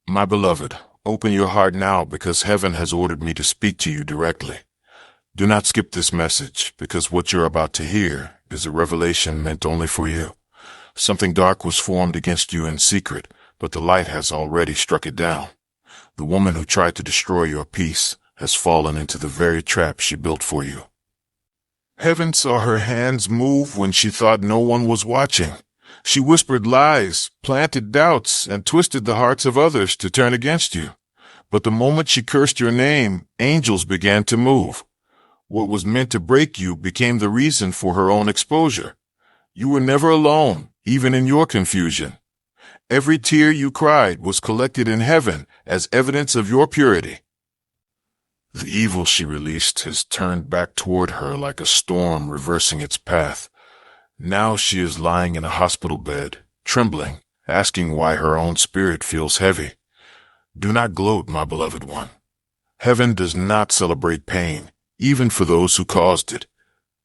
My beloved, open your heart now because heaven has ordered me to speak to you directly. Do not skip this message because what you're about to hear is a revelation meant only for you. Something dark was formed against you in secret, but the light has already struck it down. The woman who tried to destroy your peace has fallen into the very trap she built for you. Heaven saw her hands move when she thought no one was watching. She whispered lies, planted doubts, and twisted the hearts of others to turn against you. But the moment she cursed your name, angels began to move. What was meant to break you became the reason for her own exposure. You were never alone, even in your confusion. Every tear you cried was collected in heaven as evidence of your purity. The evil she released has turned back toward her like a storm reversing its path. Now she is lying in a hospital bed, trembling, asking why her own spirit feels heavy. Do not gloat, my beloved one. Heaven does not celebrate pain, even for those who caused it.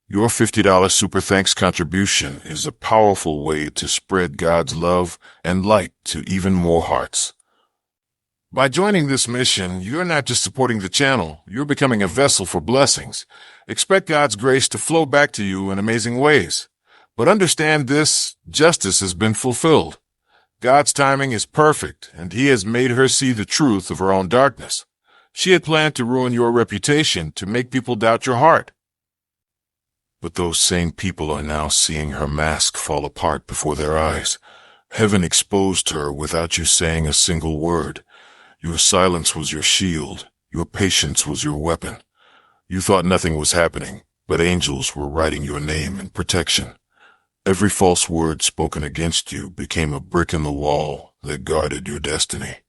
Your $50 Super Thanks contribution is a powerful way to spread God's love and light to even more hearts. By joining this mission, you're not just supporting the channel, you're becoming a vessel for blessings. Expect God's grace to flow back to you in amazing ways. But understand this, justice has been fulfilled. God's timing is perfect, and He has made her see the truth of her own darkness. She had planned to ruin your reputation, to make people doubt your heart. But those same people are now seeing her mask fall apart before their eyes. Heaven exposed her without you saying a single word. Your silence was your shield. Your patience was your weapon. You thought nothing was happening, but angels were writing your name in protection. Every false word spoken against you became a brick in the wall that guarded your destiny.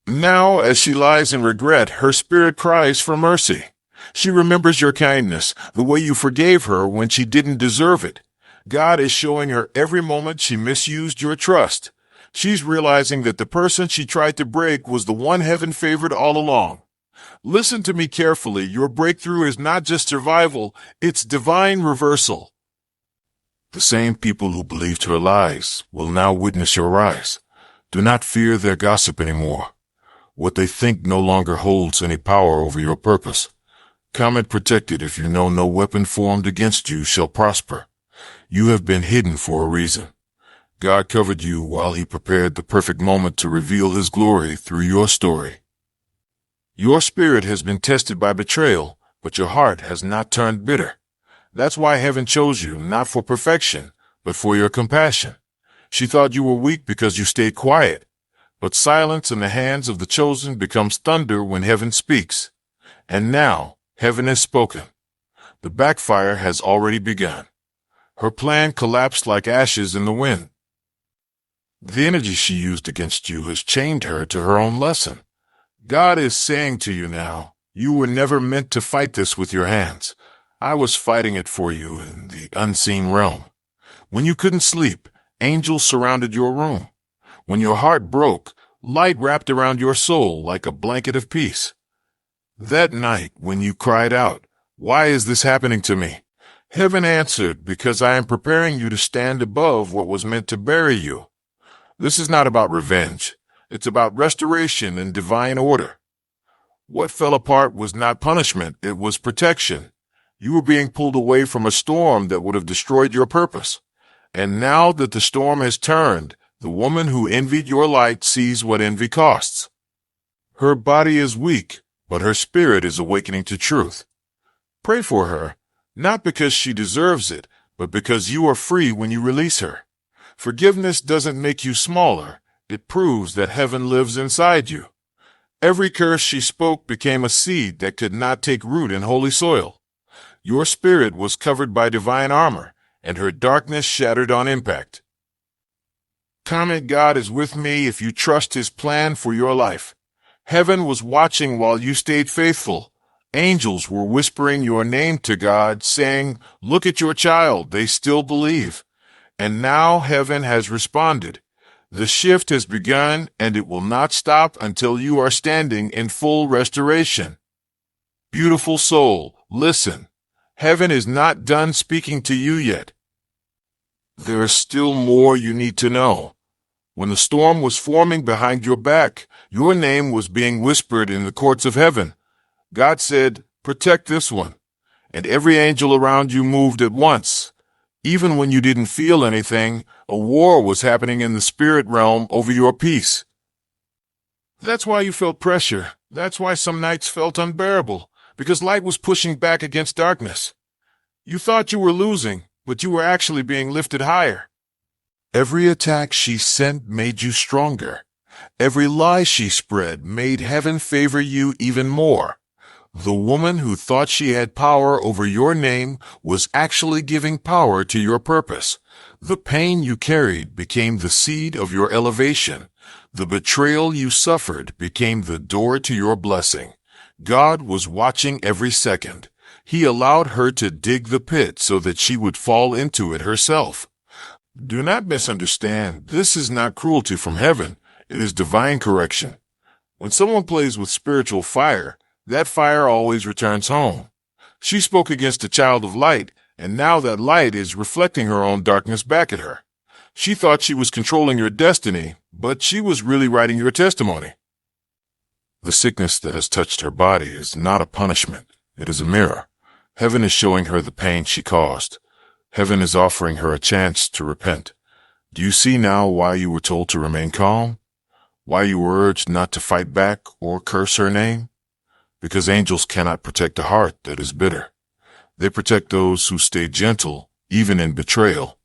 Now, as she lies in regret, her spirit cries for mercy. She remembers your kindness, the way you forgave her when she didn't deserve it. God is showing her every moment she misused your trust. She's realizing that the person she tried to break was the one heaven favored all along. Listen to me carefully. Your breakthrough is not just survival, it's divine reversal. The same people who believed her lies will now witness your rise. Do not fear their gossip anymore. What they think no longer holds any power over your purpose. Comment protected if you know no weapon formed against you shall prosper. You have been hidden for a reason. God covered you while He prepared the perfect moment to reveal His glory through your story. Your spirit has been tested by betrayal, but your heart has not turned bitter. That's why heaven chose you, not for perfection, but for your compassion. She thought you were weak because you stayed quiet, but silence in the hands of the chosen becomes thunder when heaven speaks. And now, heaven has spoken. The backfire has already begun. Her plan collapsed like ashes in the wind. The energy she used against you has chained her to her own lesson. God is saying to you now, you were never meant to fight this with your hands. I was fighting it for you in the unseen realm. When you couldn't sleep, angels surrounded your room. When your heart broke, light wrapped around your soul like a blanket of peace. That night, when you cried out, "Why is this happening to me?" Heaven answered, "Because I am preparing you to stand above what was meant to bury you." This is not about revenge. It's about restoration and divine order. What fell apart was not punishment, it was protection. You were being pulled away from a storm that would have destroyed your purpose. And now that the storm has turned, the woman who envied your light sees what envy costs. Her body is weak, but her spirit is awakening to truth. Pray for her, not because she deserves it, but because you are free when you release her. Forgiveness doesn't make you smaller. It proves that heaven lives inside you. Every curse she spoke became a seed that could not take root in holy soil. Your spirit was covered by divine armor, and her darkness shattered on impact. Comment, God is with me if you trust His plan for your life. Heaven was watching while you stayed faithful. Angels were whispering your name to God, saying, "Look at your child, they still believe." And now heaven has responded. The shift has begun, and it will not stop until you are standing in full restoration. Beautiful soul, listen. Heaven is not done speaking to you yet. There is still more you need to know. When the storm was forming behind your back, your name was being whispered in the courts of heaven. God said, "Protect this one." And every angel around you moved at once. Even when you didn't feel anything, a war was happening in the spirit realm over your peace. That's why you felt pressure. That's why some nights felt unbearable, because light was pushing back against darkness. You thought you were losing, but you were actually being lifted higher. Every attack she sent made you stronger. Every lie she spread made heaven favor you even more. The woman who thought she had power over your name was actually giving power to your purpose. The pain you carried became the seed of your elevation. The betrayal you suffered became the door to your blessing. God was watching every second. He allowed her to dig the pit so that she would fall into it herself. Do not misunderstand. This is not cruelty from heaven. It is divine correction. When someone plays with spiritual fire, that fire always returns home. She spoke against a child of light, and now that light is reflecting her own darkness back at her. She thought she was controlling your destiny, but she was really writing your testimony. The sickness that has touched her body is not a punishment. It is a mirror. Heaven is showing her the pain she caused. Heaven is offering her a chance to repent. Do you see now why you were told to remain calm? Why you were urged not to fight back or curse her name? Because angels cannot protect a heart that is bitter. They protect those who stay gentle, even in betrayal.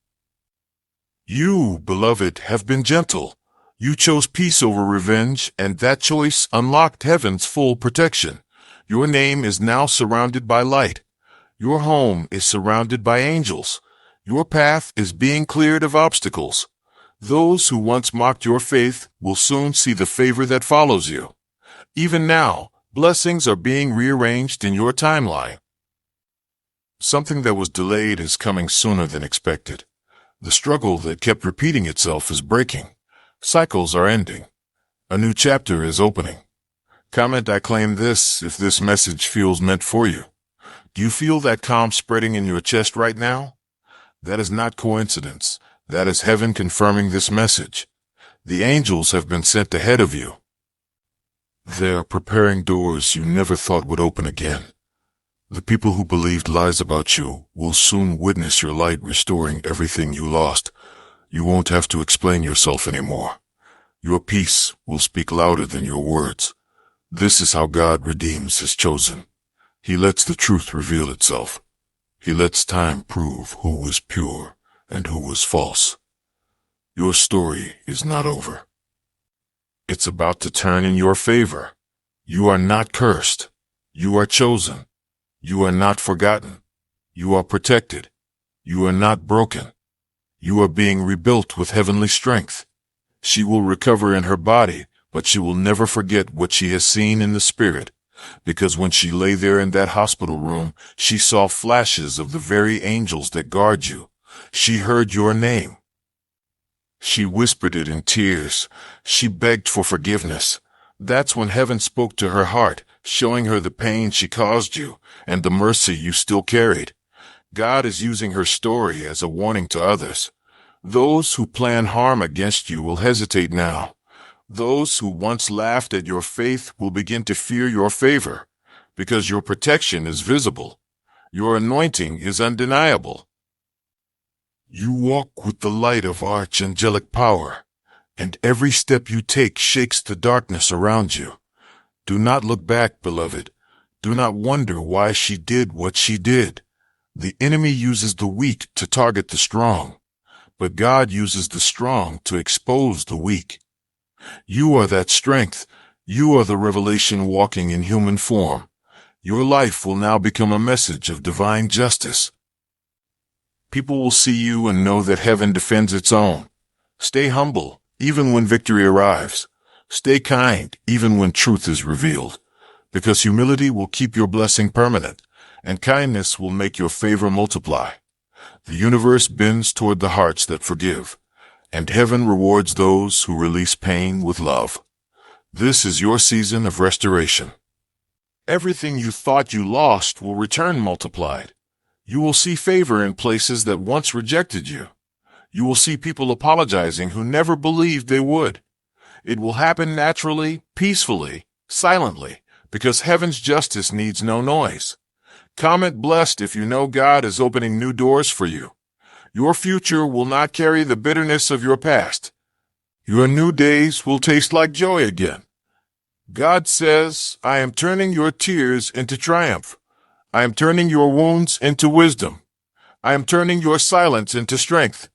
You, beloved, have been gentle. You chose peace over revenge, and that choice unlocked heaven's full protection. Your name is now surrounded by light. Your home is surrounded by angels. Your path is being cleared of obstacles. Those who once mocked your faith will soon see the favor that follows you. Even now, blessings are being rearranged in your timeline. Something that was delayed is coming sooner than expected. The struggle that kept repeating itself is breaking. Cycles are ending. A new chapter is opening. Comment "I claim this" if this message feels meant for you. Do you feel that calm spreading in your chest right now? That is not coincidence. That is heaven confirming this message. The angels have been sent ahead of you. They are preparing doors you never thought would open again. The people who believed lies about you will soon witness your light restoring everything you lost. You won't have to explain yourself anymore. Your peace will speak louder than your words. This is how God redeems His chosen. He lets the truth reveal itself. He lets time prove who was pure and who was false. Your story is not over. It's about to turn in your favor. You are not cursed. You are chosen. You are not forgotten. You are protected. You are not broken. You are being rebuilt with heavenly strength. She will recover in her body, but she will never forget what she has seen in the spirit. Because when she lay there in that hospital room, she saw flashes of the very angels that guard you. She heard your name. She whispered it in tears. She begged for forgiveness. That's when heaven spoke to her heart, showing her the pain she caused you and the mercy you still carried. God is using her story as a warning to others. Those who plan harm against you will hesitate now. Those who once laughed at your faith will begin to fear your favor, because your protection is visible. Your anointing is undeniable. You walk with the light of archangelic power, and every step you take shakes the darkness around you. Do not look back, beloved. Do not wonder why she did what she did. The enemy uses the weak to target the strong, but God uses the strong to expose the weak. You are that strength. You are the revelation walking in human form. Your life will now become a message of divine justice. People will see you and know that heaven defends its own. Stay humble, even when victory arrives. Stay kind, even when truth is revealed. Because humility will keep your blessing permanent, and kindness will make your favor multiply. The universe bends toward the hearts that forgive, and heaven rewards those who release pain with love. This is your season of restoration. Everything you thought you lost will return multiplied. You will see favor in places that once rejected you. You will see people apologizing who never believed they would. It will happen naturally, peacefully, silently, because heaven's justice needs no noise. Comment blessed if you know God is opening new doors for you. Your future will not carry the bitterness of your past. Your new days will taste like joy again. God says, I am turning your tears into triumph. I am turning your wounds into wisdom. I am turning your silence into strength.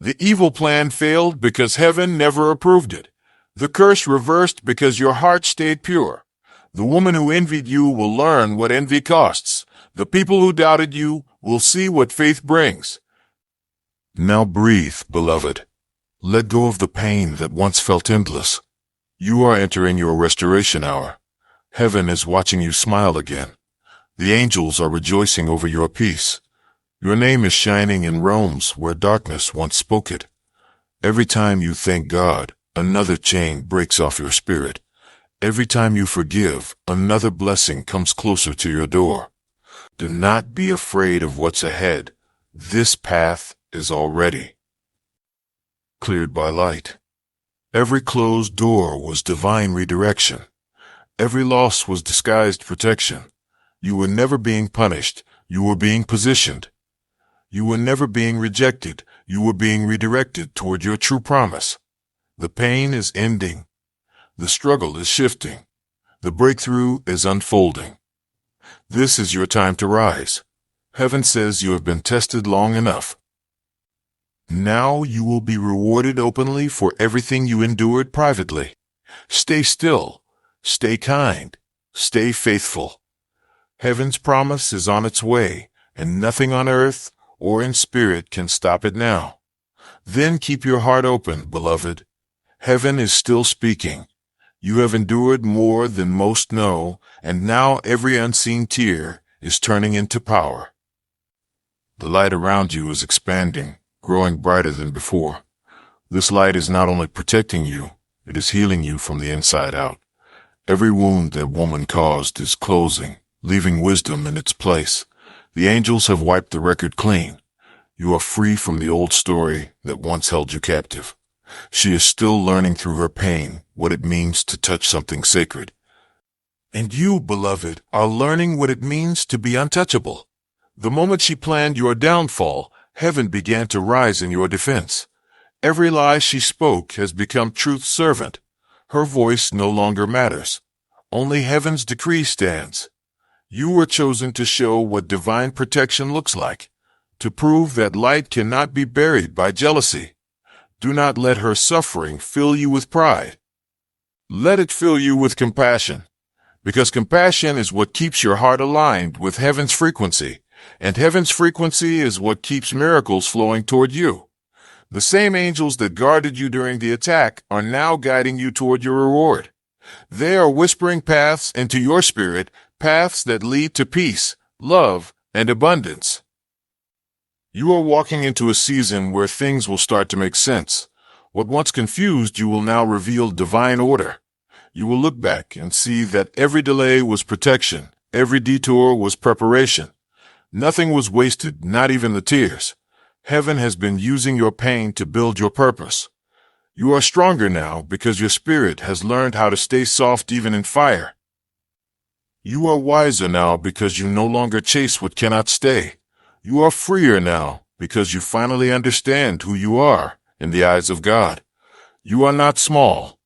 The evil plan failed because heaven never approved it. The curse reversed because your heart stayed pure. The woman who envied you will learn what envy costs. The people who doubted you will see what faith brings. Now breathe, beloved. Let go of the pain that once felt endless. You are entering your restoration hour. Heaven is watching you smile again. The angels are rejoicing over your peace. Your name is shining in realms where darkness once spoke it. Every time you thank God, another chain breaks off your spirit. Every time you forgive, another blessing comes closer to your door. Do not be afraid of what's ahead. This path is already cleared by light. Every closed door was divine redirection. Every loss was disguised protection. You were never being punished. You were being positioned. You were never being rejected. You were being redirected toward your true promise. The pain is ending. The struggle is shifting. The breakthrough is unfolding. This is your time to rise. Heaven says you have been tested long enough. Now you will be rewarded openly for everything you endured privately. Stay still. Stay kind. Stay faithful. Heaven's promise is on its way, and nothing on earth or in spirit can stop it now. Then keep your heart open, beloved. Heaven is still speaking. You have endured more than most know, and now every unseen tear is turning into power. The light around you is expanding, growing brighter than before. This light is not only protecting you, it is healing you from the inside out. Every wound that woman caused is closing, leaving wisdom in its place. The angels have wiped the record clean. You are free from the old story that once held you captive. She is still learning through her pain what it means to touch something sacred. And you, beloved, are learning what it means to be untouchable. The moment she planned your downfall, heaven began to rise in your defense. Every lie she spoke has become truth's servant. Her voice no longer matters. Only heaven's decree stands. You were chosen to show what divine protection looks like, to prove that light cannot be buried by jealousy. Do not let her suffering fill you with pride. Let it fill you with compassion, because compassion is what keeps your heart aligned with heaven's frequency, and heaven's frequency is what keeps miracles flowing toward you. The same angels that guarded you during the attack are now guiding you toward your reward. They are whispering paths into your spirit, paths that lead to peace, love, and abundance. You are walking into a season where things will start to make sense. What once confused you will now reveal divine order. You will look back and see that every delay was protection, every detour was preparation. Nothing was wasted, not even the tears. Heaven has been using your pain to build your purpose. You are stronger now because your spirit has learned how to stay soft even in fire. You are wiser now because you no longer chase what cannot stay. You are freer now because you finally understand who you are in the eyes of God. You are not small.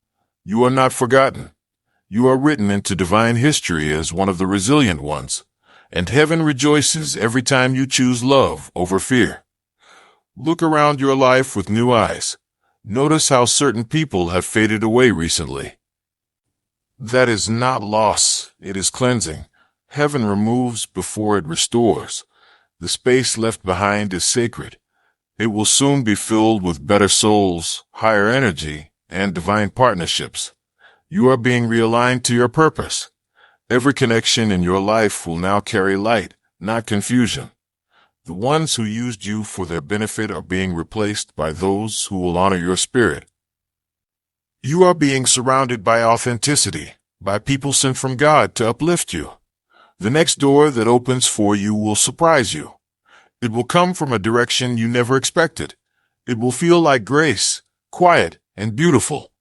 You are not forgotten. You are written into divine history as one of the resilient ones, and heaven rejoices every time you choose love over fear. Look around your life with new eyes. Notice how certain people have faded away recently. That is not loss, it is cleansing. Heaven removes before it restores. The space left behind is sacred. It will soon be filled with better souls, higher energy, and divine partnerships. You are being realigned to your purpose. Every connection in your life will now carry light, not confusion. The ones who used you for their benefit are being replaced by those who will honor your spirit. You are being surrounded by authenticity, by people sent from God to uplift you. The next door that opens for you will surprise you. It will come from a direction you never expected. It will feel like grace, quiet and beautiful.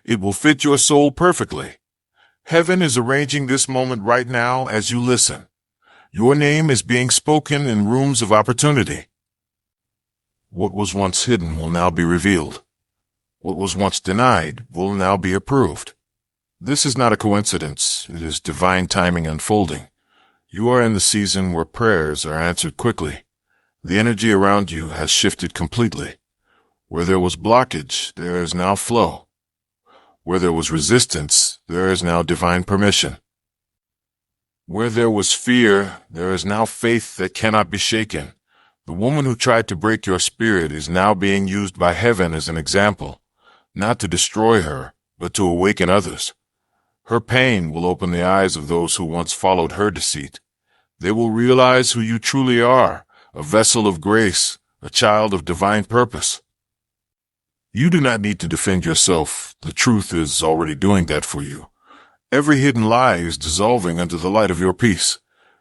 It will fit your soul perfectly. Heaven is arranging this moment right now as you listen. Your name is being spoken in rooms of opportunity. What was once hidden will now be revealed. What was once denied will now be approved. This is not a coincidence. It is divine timing unfolding. You are in the season where prayers are answered quickly. The energy around you has shifted completely. Where there was blockage, there is now flow. Where there was resistance, there is now divine permission. Where there was fear, there is now faith that cannot be shaken. The woman who tried to break your spirit is now being used by heaven as an example, not to destroy her, but to awaken others. Her pain will open the eyes of those who once followed her deceit. They will realize who you truly are, a vessel of grace, a child of divine purpose. You do not need to defend yourself. The truth is already doing that for you. Every hidden lie is dissolving under the light of your peace.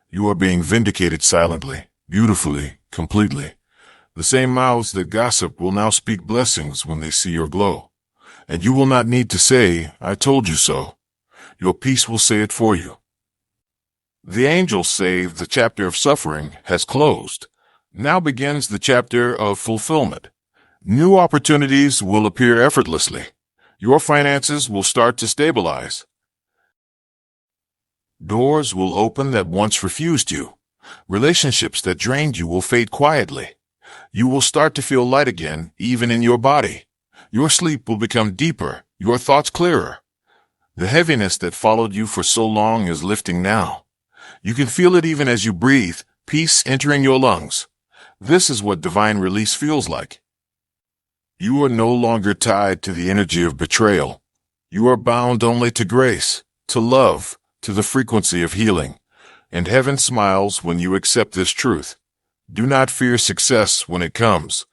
You are being vindicated silently, beautifully, completely. The same mouths that gossip will now speak blessings when they see your glow. And you will not need to say, "I told you so." Your peace will say it for you. The angels say the chapter of suffering has closed. Now begins the chapter of fulfillment. New opportunities will appear effortlessly. Your finances will start to stabilize. Doors will open that once refused you. Relationships that drained you will fade quietly. You will start to feel light again, even in your body. Your sleep will become deeper, your thoughts clearer. The heaviness that followed you for so long is lifting now. You can feel it even as you breathe, peace entering your lungs. This is what divine release feels like. You are no longer tied to the energy of betrayal. You are bound only to grace, to love, to the frequency of healing. And heaven smiles when you accept this truth. Do not fear success when it comes.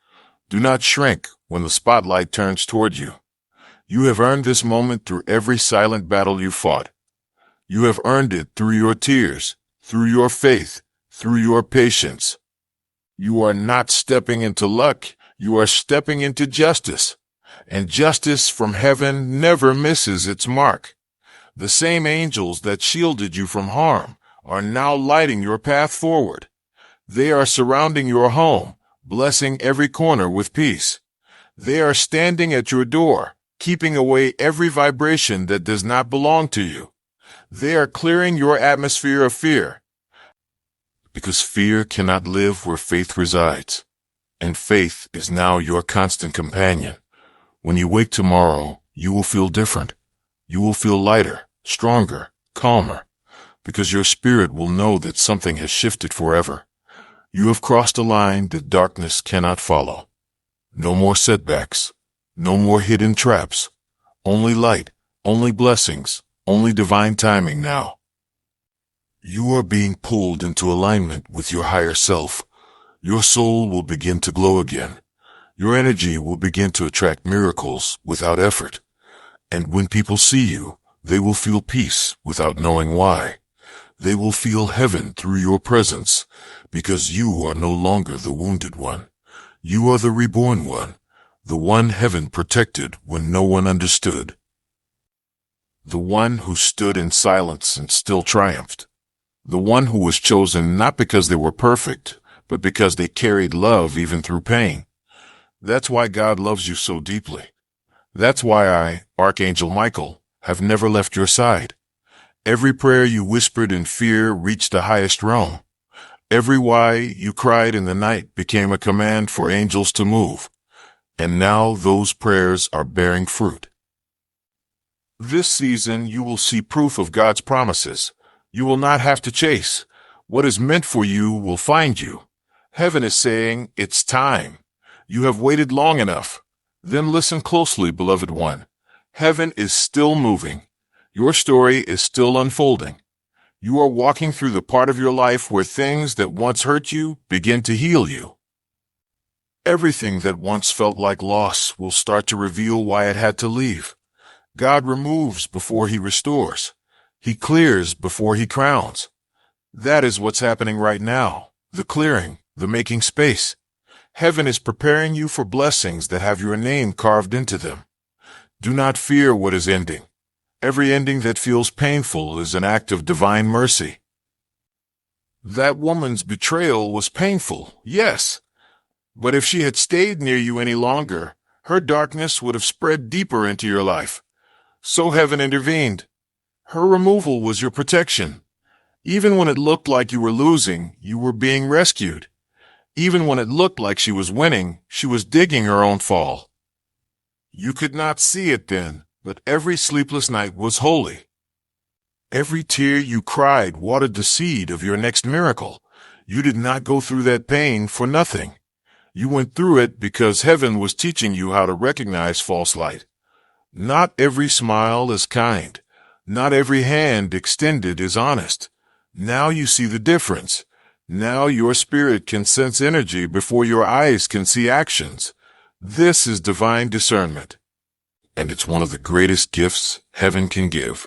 Do not shrink when the spotlight turns toward you. You have earned this moment through every silent battle you fought. You have earned it through your tears, through your faith, through your patience. You are not stepping into luck. You are stepping into justice. And justice from heaven never misses its mark. The same angels that shielded you from harm are now lighting your path forward. They are surrounding your home, blessing every corner with peace. They are standing at your door, keeping away every vibration that does not belong to you. They are clearing your atmosphere of fear. Because fear cannot live where faith resides. And faith is now your constant companion. When you wake tomorrow, you will feel different. You will feel lighter, stronger, calmer. Because your spirit will know that something has shifted forever. You have crossed a line that darkness cannot follow. No more setbacks. No more hidden traps. Only light, only blessings, only divine timing now. You are being pulled into alignment with your higher self. Your soul will begin to glow again. Your energy will begin to attract miracles without effort. And when people see you, they will feel peace without knowing why. They will feel heaven through your presence, because you are no longer the wounded one. You are the reborn one. The one heaven protected when no one understood. The one who stood in silence and still triumphed. The one who was chosen not because they were perfect, but because they carried love even through pain. That's why God loves you so deeply. That's why I, Archangel Michael, have never left your side. Every prayer you whispered in fear reached the highest realm. Every why you cried in the night became a command for angels to move. And now those prayers are bearing fruit. This season you will see proof of God's promises. You will not have to chase. What is meant for you will find you. Heaven is saying, it's time. You have waited long enough. Then listen closely, beloved one. Heaven is still moving. Your story is still unfolding. You are walking through the part of your life where things that once hurt you begin to heal you. Everything that once felt like loss will start to reveal why it had to leave. God removes before he restores. He clears before he crowns. That is what's happening right now. The clearing, the making space. Heaven is preparing you for blessings that have your name carved into them. Do not fear what is ending. Every ending that feels painful is an act of divine mercy. That woman's betrayal was painful, yes. But if she had stayed near you any longer, her darkness would have spread deeper into your life. So heaven intervened. Her removal was your protection. Even when it looked like you were losing, you were being rescued. Even when it looked like she was winning, she was digging her own fall. You could not see it then, but every sleepless night was holy. Every tear you cried watered the seed of your next miracle. You did not go through that pain for nothing. You went through it because heaven was teaching you how to recognize false light. Not every smile is kind. Not every hand extended is honest. Now you see the difference. Now your spirit can sense energy before your eyes can see actions. This is divine discernment. And it's one of the greatest gifts heaven can give.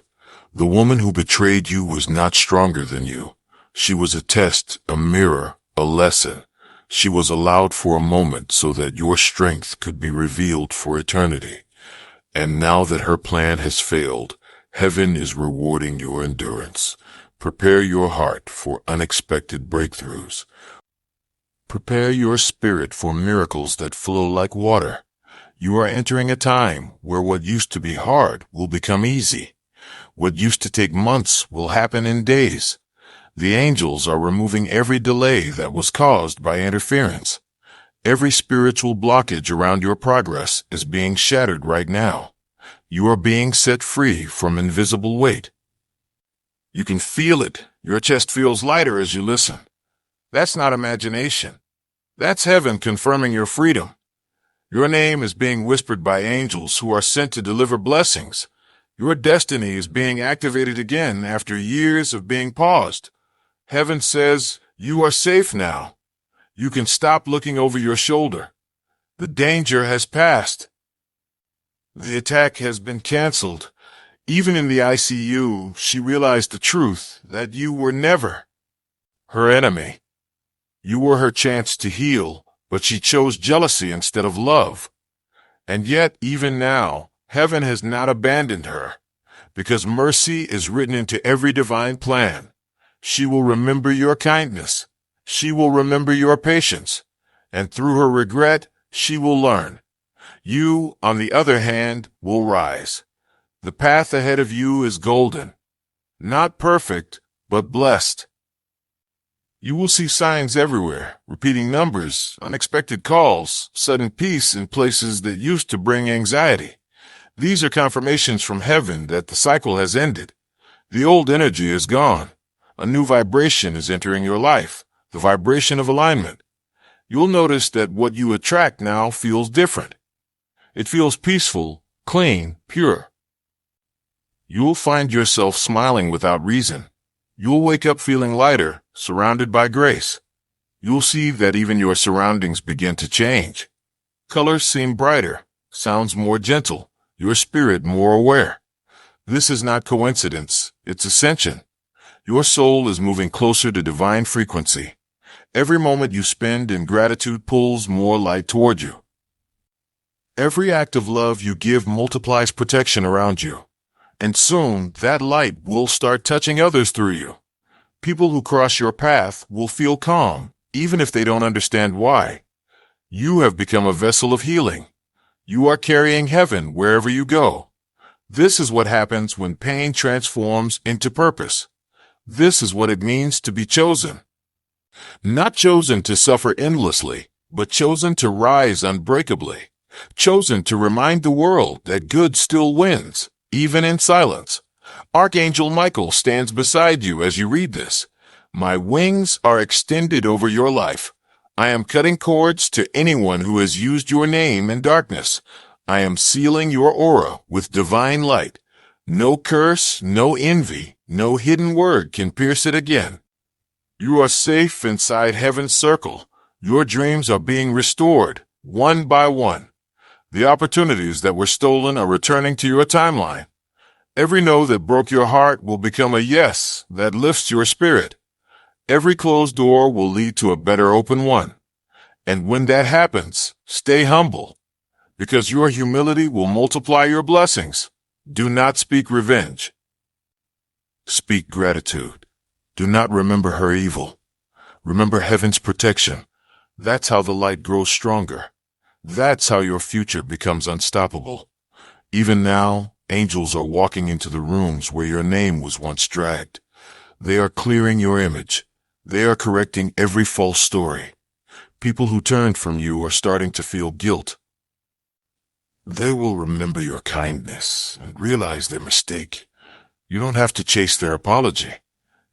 The woman who betrayed you was not stronger than you. She was a test, a mirror, a lesson. She was allowed for a moment so that your strength could be revealed for eternity. And now that her plan has failed, heaven is rewarding your endurance. Prepare your heart for unexpected breakthroughs. Prepare your spirit for miracles that flow like water. You are entering a time where what used to be hard will become easy. What used to take months will happen in days. The angels are removing every delay that was caused by interference. Every spiritual blockage around your progress is being shattered right now. You are being set free from invisible weight. You can feel it. Your chest feels lighter as you listen. That's not imagination. That's heaven confirming your freedom. Your name is being whispered by angels who are sent to deliver blessings. Your destiny is being activated again after years of being paused. Heaven says, you are safe now. You can stop looking over your shoulder. The danger has passed. The attack has been canceled. Even in the ICU, she realized the truth that you were never her enemy. You were her chance to heal, but she chose jealousy instead of love. And yet, even now, heaven has not abandoned her, because mercy is written into every divine plan. She will remember your kindness. She will remember your patience. And through her regret, she will learn. You, on the other hand, will rise. The path ahead of you is golden. Not perfect, but blessed. You will see signs everywhere, repeating numbers, unexpected calls, sudden peace in places that used to bring anxiety. These are confirmations from heaven that the cycle has ended. The old energy is gone. A new vibration is entering your life, the vibration of alignment. You'll notice that what you attract now feels different. It feels peaceful, clean, pure. You'll find yourself smiling without reason. You'll wake up feeling lighter, surrounded by grace. You'll see that even your surroundings begin to change. Colors seem brighter, sounds more gentle, your spirit more aware. This is not coincidence, it's ascension. Your soul is moving closer to divine frequency. Every moment you spend in gratitude pulls more light toward you. Every act of love you give multiplies protection around you. And soon, that light will start touching others through you. People who cross your path will feel calm, even if they don't understand why. You have become a vessel of healing. You are carrying heaven wherever you go. This is what happens when pain transforms into purpose. This is what it means to be chosen. Not chosen to suffer endlessly, but chosen to rise unbreakably. Chosen to remind the world that good still wins, even in silence. Archangel Michael stands beside you as you read this. My wings are extended over your life. I am cutting cords to anyone who has used your name in darkness. I am sealing your aura with divine light. No curse, no envy, no hidden word can pierce it again. You are safe inside heaven's circle. Your dreams are being restored, one by one. The opportunities that were stolen are returning to your timeline. Every no that broke your heart will become a yes that lifts your spirit. Every closed door will lead to a better open one. And when that happens, stay humble, because your humility will multiply your blessings. Do not speak revenge. Speak gratitude. Do not remember her evil. Remember heaven's protection. That's how the light grows stronger. That's how your future becomes unstoppable. Even now, angels are walking into the rooms where your name was once dragged. They are clearing your image. They are correcting every false story. People who turned from you are starting to feel guilt. They will remember your kindness and realize their mistake. You don't have to chase their apology.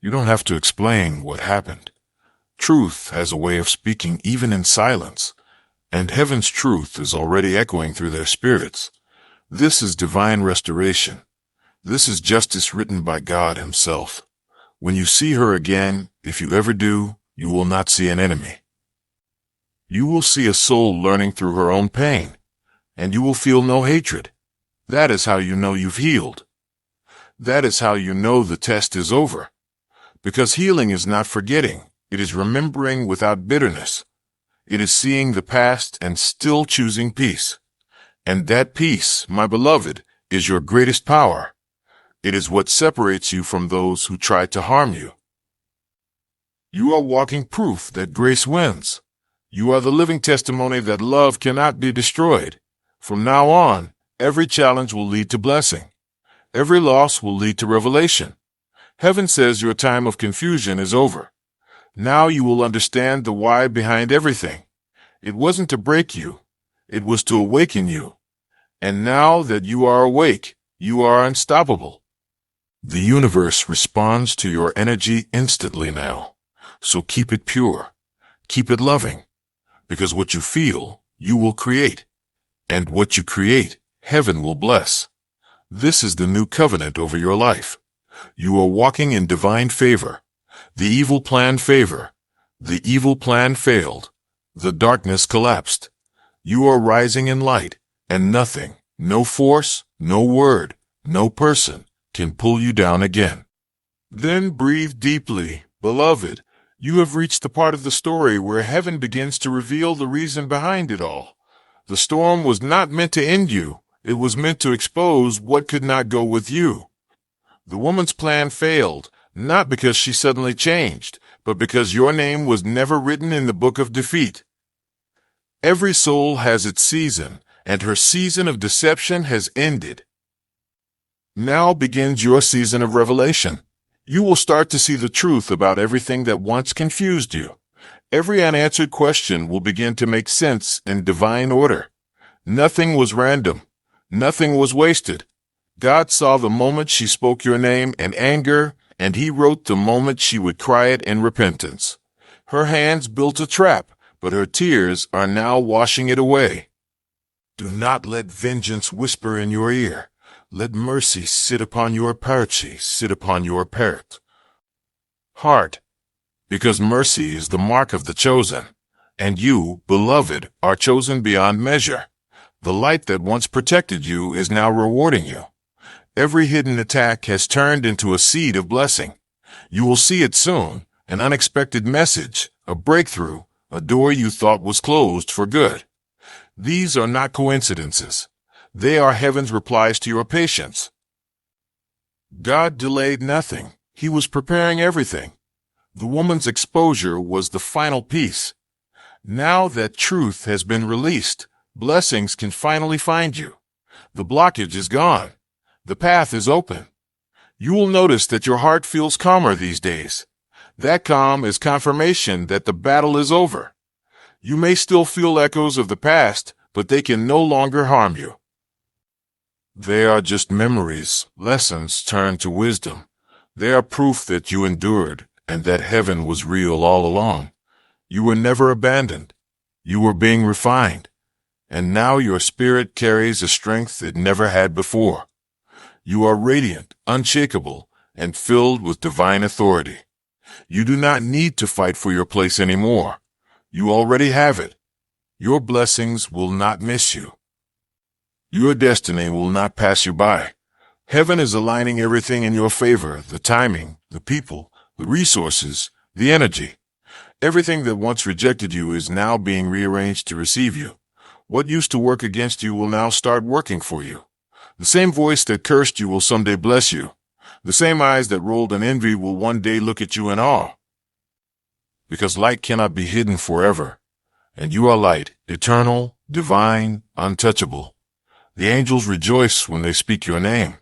You don't have to explain what happened. Truth has a way of speaking even in silence, and heaven's truth is already echoing through their spirits. This is divine restoration. This is justice written by God himself. When you see her again, if you ever do, you will not see an enemy. You will see a soul learning through her own pain, and you will feel no hatred. That is how you know you've healed. That is how you know the test is over. Because healing is not forgetting. It is remembering without bitterness. It is seeing the past and still choosing peace. And that peace, my beloved, is your greatest power. It is what separates you from those who try to harm you. You are walking proof that grace wins. You are the living testimony that love cannot be destroyed. From now on, every challenge will lead to blessing. Every loss will lead to revelation. Heaven says your time of confusion is over. Now you will understand the why behind everything. It wasn't to break you. It was to awaken you. And now that you are awake, you are unstoppable. The universe responds to your energy instantly now. So keep it pure. Keep it loving. Because what you feel, you will create. And what you create, heaven will bless. This is the new covenant over your life. You are walking in divine favor. The evil plan favor. The evil plan failed. The darkness collapsed. You are rising in light, and nothing, no force, no word, no person can pull you down again. Then breathe deeply, beloved. You have reached the part of the story where heaven begins to reveal the reason behind it all. The storm was not meant to end you. It was meant to expose what could not go with you. The woman's plan failed, not because she suddenly changed, but because your name was never written in the book of defeat. Every soul has its season, and her season of deception has ended. Now begins your season of revelation. You will start to see the truth about everything that once confused you. Every unanswered question will begin to make sense in divine order. Nothing was random. Nothing was wasted. God saw the moment she spoke your name in anger, and he wrote the moment she would cry it in repentance. Her hands built a trap, but her tears are now washing it away. Do not let vengeance whisper in your ear. Let mercy sit upon your parche, sit upon your parrot. Heart, because mercy is the mark of the chosen, and you, beloved, are chosen beyond measure. The light that once protected you is now rewarding you. Every hidden attack has turned into a seed of blessing. You will see it soon, an unexpected message, a breakthrough, a door you thought was closed for good. These are not coincidences. They are heaven's replies to your patience. God delayed nothing. He was preparing everything. The woman's exposure was the final piece. Now that truth has been released, blessings can finally find you. The blockage is gone. The path is open. You will notice that your heart feels calmer these days. That calm is confirmation that the battle is over. You may still feel echoes of the past, but they can no longer harm you. They are just memories, lessons turned to wisdom. They are proof that you endured and that heaven was real all along. You were never abandoned. You were being refined. And now your spirit carries a strength it never had before. You are radiant, unshakable, and filled with divine authority. You do not need to fight for your place anymore. You already have it. Your blessings will not miss you. Your destiny will not pass you by. Heaven is aligning everything in your favor, the timing, the people, the resources, the energy. Everything that once rejected you is now being rearranged to receive you. What used to work against you will now start working for you. The same voice that cursed you will someday bless you. The same eyes that rolled in envy will one day look at you in awe. Because light cannot be hidden forever. And you are light, eternal, divine, untouchable. The angels rejoice when they speak your name.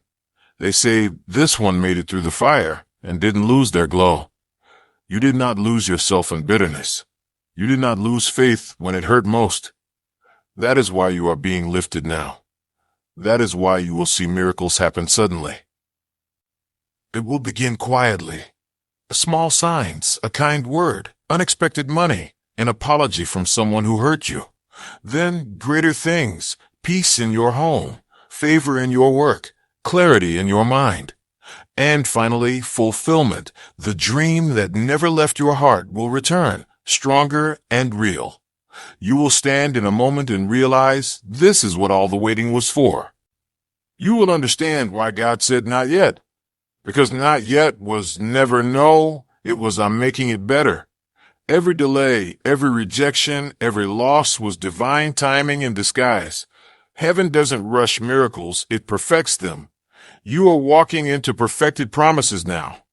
They say, "This one made it through the fire and didn't lose their glow." You did not lose yourself in bitterness. You did not lose faith when it hurt most. That is why you are being lifted now. That is why you will see miracles happen suddenly. It will begin quietly. Small signs, a kind word, unexpected money, an apology from someone who hurt you. Then greater things, peace in your home, favor in your work, clarity in your mind. And finally, fulfillment, the dream that never left your heart will return, stronger and real. You will stand in a moment and realize this is what all the waiting was for. You will understand why God said not yet. Because not yet was never no, it was I'm making it better. Every delay, every rejection, every loss was divine timing in disguise. Heaven doesn't rush miracles, it perfects them. You are walking into perfected promises now.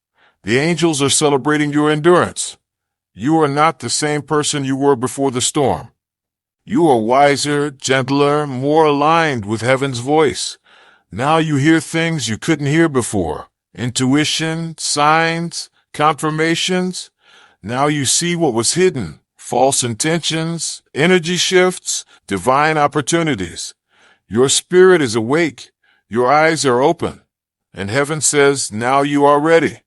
The angels are celebrating your endurance. You are not the same person you were before the storm. You are wiser, gentler, more aligned with heaven's voice. Now you hear things you couldn't hear before. Intuition, signs, confirmations. Now you see what was hidden. False intentions, energy shifts, divine opportunities. Your spirit is awake. Your eyes are open. And heaven says, now you are ready.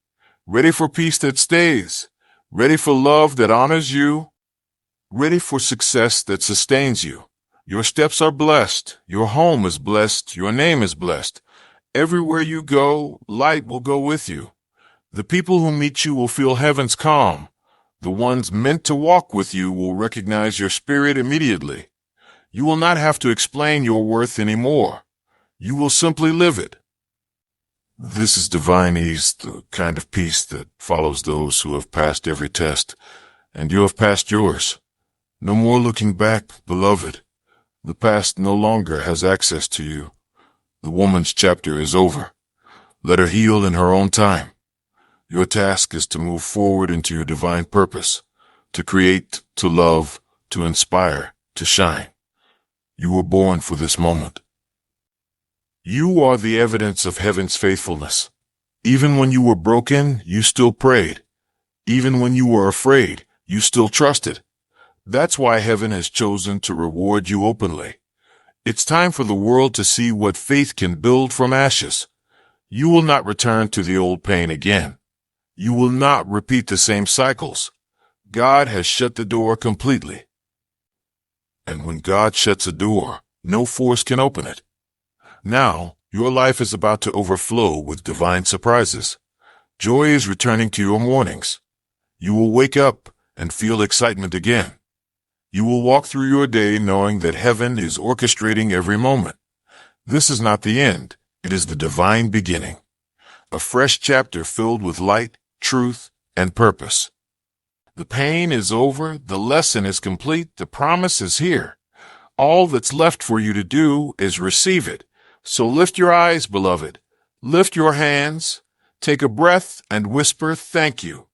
Ready for peace that stays. Ready for love that honors you. Ready for success that sustains you. Your steps are blessed. Your home is blessed. Your name is blessed. Everywhere you go, light will go with you. The people who meet you will feel heaven's calm. The ones meant to walk with you will recognize your spirit immediately. You will not have to explain your worth anymore. You will simply live it. This is divine ease, the kind of peace that follows those who have passed every test, and you have passed yours. No more looking back, beloved. The past no longer has access to you. The woman's chapter is over. Let her heal in her own time. Your task is to move forward into your divine purpose, to create, to love, to inspire, to shine. You were born for this moment. You are the evidence of heaven's faithfulness. Even when you were broken, you still prayed. Even when you were afraid, you still trusted. That's why heaven has chosen to reward you openly. It's time for the world to see what faith can build from ashes. You will not return to the old pain again. You will not repeat the same cycles. God has shut the door completely. And when God shuts a door, no force can open it. Now, your life is about to overflow with divine surprises. Joy is returning to your mornings. You will wake up and feel excitement again. You will walk through your day knowing that heaven is orchestrating every moment. This is not the end. It is the divine beginning. A fresh chapter filled with light, truth, and purpose. The pain is over. The lesson is complete. The promise is here. All that's left for you to do is receive it. So lift your eyes, beloved. Lift your hands. Take a breath and whisper thank you.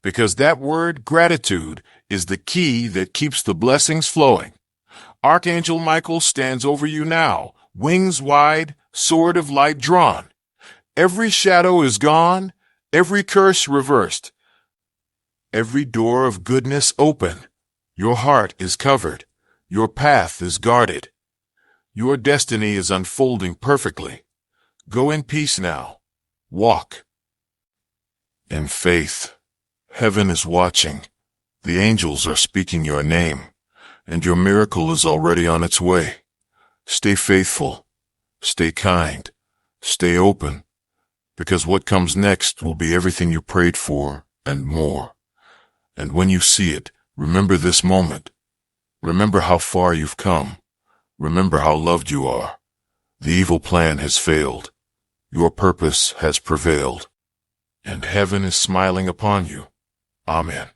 Because that word, gratitude, is the key that keeps the blessings flowing. Archangel Michael stands over you now, wings wide, sword of light drawn. Every shadow is gone, every curse reversed, every door of goodness open. Your heart is covered, your path is guarded. Your destiny is unfolding perfectly. Go in peace now. Walk in faith. Heaven is watching. The angels are speaking your name, and your miracle is already on its way. Stay faithful. Stay kind. Stay open, because what comes next will be everything you prayed for and more. And when you see it, remember this moment. Remember how far you've come. Remember how loved you are. The evil plan has failed. Your purpose has prevailed. And heaven is smiling upon you. Amen.